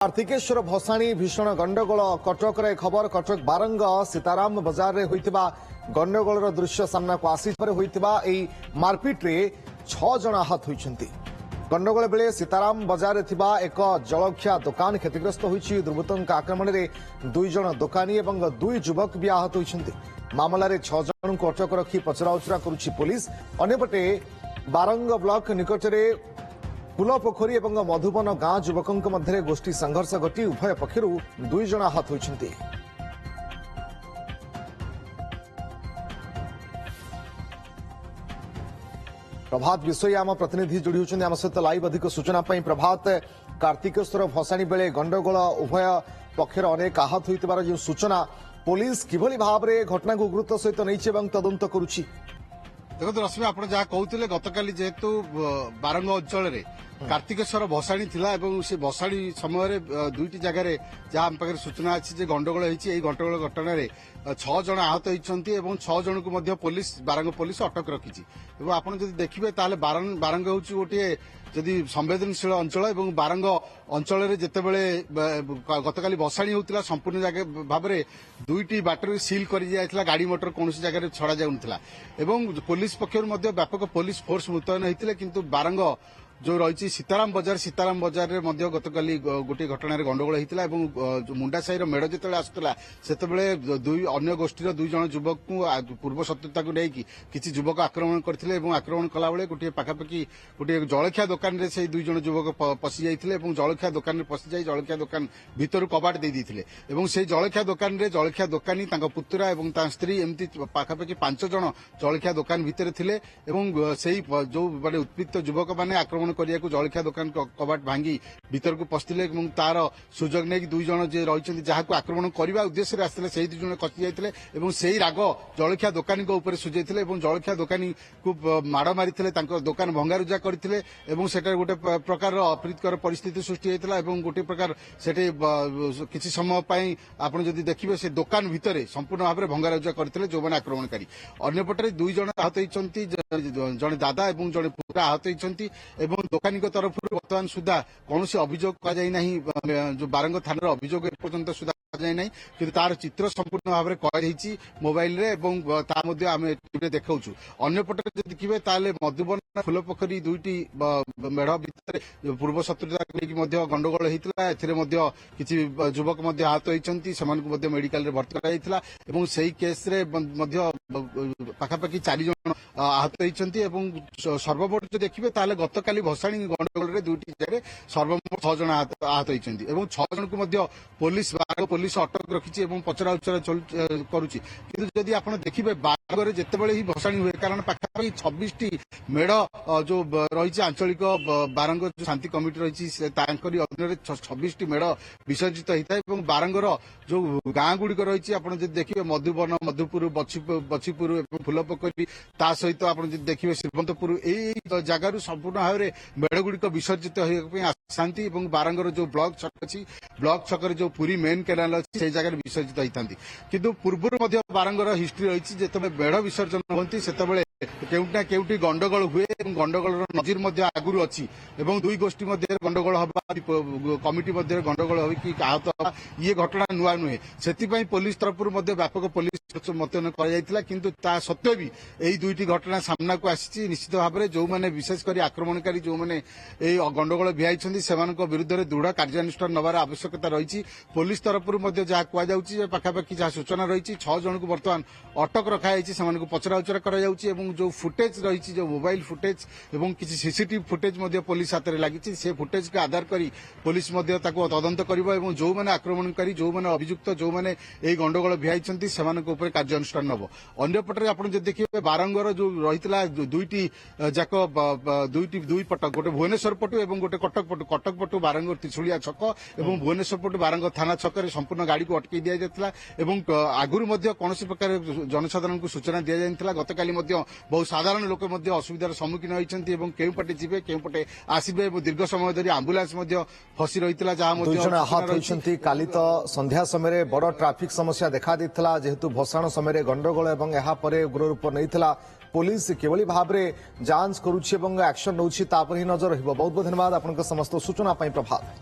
कार्तिकेश्वर भसाणी भीषण गंडगोल कटक खबर कटक बारंग सीताराम बजार में होता गंडगोल दृश्य सामना को आसी मारपिट रे 6 जन आहत होती। गंडगोल बेले सीताराम बजार में एक जलखिया दुकान क्षतिग्रस्त होती। दुर्वृत्तों आक्रमण में 2 जन दोकानी और 2 युवक भी आहत होती। मामलें 6 जन को अटक रखी पचराउचरा करुछि पुलिस। अन्यपटे बारंग ब्लॉक निकटरे फूलपोखरी और मधुबन गां युवकों मध्य गोष्ठी संघर्ष घटी उभय पक्षर 2 जन आहत होती। प्रभात विषय आम प्रतिनिधि जोड़ी होती आम सहित लाइव अधिक सूचना प्रभात कार्तिकेश्वर भसाणी बेले गंडगोल उभय पक्षर अनेक आहत होइतिबार जो सूचना पुलिस किभली भाव में घटना को गुरुत्व सहित नहीं तदंत करुछि। देखो रश्मि आप जहाँ कहते गतकाली जेहेतु बारंग अंचल कार्तिकेश्वर भसाणी थिला एवं से भसाणी समय 2टी जगह जहाँ आम पाखे सूचना अच्छी गंडगोल होती गंडगोल घटन 6 जन आहत होती 6 जन को पुलिस बारंग पुलिस अटक रखी। आप देखिए बारंग हूँ गोटे जदि संवेदनशील अंचल और बारंग अंचल जितेबले गतकाली भसाणी होता संपूर्ण जगह भाव में 2टी बाटर सिल कर गाड़ी मोटर कौन जगह छड़ा जाऊला एवं पुलिस पक्षर व्यापक पुलिस फोर्स मुतयन होते किंतु बारंग जो रही सीताराम बजार में गतकाली गोटे घटना गंडगोल होता है। मुंडा साही मेढ़ जो आसूला से अन्य गोष्ठी 2 जन युवक को पूर्व शत्रुता को लेकिन किसी युवक आक्रमण करते आक्रमण कला बेले गोटे पाखापाखि गोटे जलखिया दुकान में से 2 जन युवक पशि जाते जलखिया दुकान में पशि जाई जलखिया दुकान भितर कबाट दे देते से जलखिया दुकान में जलखिया दुकानी पुतुरा और स्त्री एमती पाखापाखि 5 जन जलखिया दुकान भितर थे जो माने उत्पीड़ित युवक मैंने आक्रमण जलखिया दुकान कबाट भांगी भीतर को पशिले तार सुजोग नहीं 2 जन जे रही जहाँ आक्रमण करने उद्देश्य आसते से 2 जन कचि जाते से राग जलखिया दुकानी सुझे जलखिया दुकानी को माड़ मारी दुकान भंगारुजा करते गोटे प्रकार अप्रीतिकर परिस्थिति सृष्टि होता गोटे प्रकार से किसी समय आप देखिए से दुकान भितर संपूर्ण भाव में भंगारुजा करते जो मैंने आक्रमणकारी। अन्यपटे 2 जन आहत होती जड़े दादा और जड़े पुरा आहत होती दोकानी तरफ बर्तमान सुधा कौन अभियोग कर जो बारंग थाना अभियोग एपर्यंत सुधा कि तार चित्र संपूर्ण भाव में कही मोबाइल आम देखा। अंपटे देखिए ताले मधुबन फूलपोखरी 2टी मेढ़ भितर पूर्व शत्रुता गंडगोल होता किसी युवक आहत होती मेडिकल भर्ती कर केस पाखापाखि 4 जन आहत होती। सर्वमोट देखिए ताले गतकाली भसाणी गंडगोल 2टी जगह सर्वमोट 6 जन आहत होती 6 जन को पुलिस पुलिस अटक रखी पचरा उचरा करुच्ची। जदि आप देखिए बारंगे जितेबाला ही भसाणी हुए कारण पाखापाखि 26टी मेढ़ जो रही आंचलिक बारंग जो शांति कमिटी रही अधीन 26टी मेढ़ विसर्जित होता है। बारंगर जो गाँ गुड़िक रही आप देखिए मधुबन मधुपुर बछीपुर फूलपोखरी ता सहित आप देखिए श्रीमंतपुर यही जगार संपूर्ण भाव में मेढ़ गुड़िक विसर्जित आसानी बारंगर जो ब्लॉक छक अच्छी ब्लॉक छकर जो पुरी मेन केनाल अच्छी से जगह विसर्जित होता किंतु पूर्व बारंगर हिस्ट्री रही जिते मेढ़ विसर्जन होती से केउटा केउटी गंडगोल हुए गंडगोल नजीर आगुरी अच्छी 2 गोष्ठी मध्य गंडगोल हवा कमिटी मध्य गंडगोल हो कि आहत ये घटना नुआ नुहे से पुलिस तरफ व्यापक पुलिस मुतयन कर सत्वे भी यही 2टी घटना सामना को आसी निश्चित भाव में जो मैंने विशेषकर आक्रमणकारी जो मैंने गंडगोल भियाई से विरुद्ध में दृढ़ कार्यानुष्ठान नवार आवश्यकता रही। पुलिस तरफ जहाँ कहुच्छी पाखापाखि जहाँ सूचना रही 6 जन को बर्तमान अटक रखाई से पचरा उचरा कर जो फुटेज रही जो मोबाइल फुटेज और किसी सीसीटीवी फुटेज पुलिस हाथ में लगी से फुटेज को आधार करी पुलिस तदंत कर जो मैंने आक्रमणकारी जो मैंने अभियुक्त जो मैंने गंडगोल भियाई से कार्यानुष्ठान नब। अंपटे आप देखिए बारंगर जो रही 2टी जाक 2 पट गोटे भुवनेश्वर पटु और गोटे कटक पटु बारंग त्रिशुलिया छक और भुवनेश्वर पटु बारंग थाना छक संपूर्ण गाड़ी को अटकई दि जाता आगुरी कौन प्रकार जनसाधारण को सूचना दि जाता गतकाली बहुत साधारण लोक असुविधार सम्मुखीन होती केउ पटे जीवे केउ पटे आसबे दीर्घ समय धरी आंबुलांस फसी रही जहाँ 2 जन आहत होती। काली तो संध्या समय बड़ ट्राफिक समस्या देखा देता जेहेतु भसाण समय गंडगोल और यापर उग्र रूप नहीं पुलिस किभली भाव में जांच करुच्ची एक्शन नौछि तापर ही नजर रहिबो। बहुत बहुत धन्यवाद आपनका समस्त सूचना प्रभात।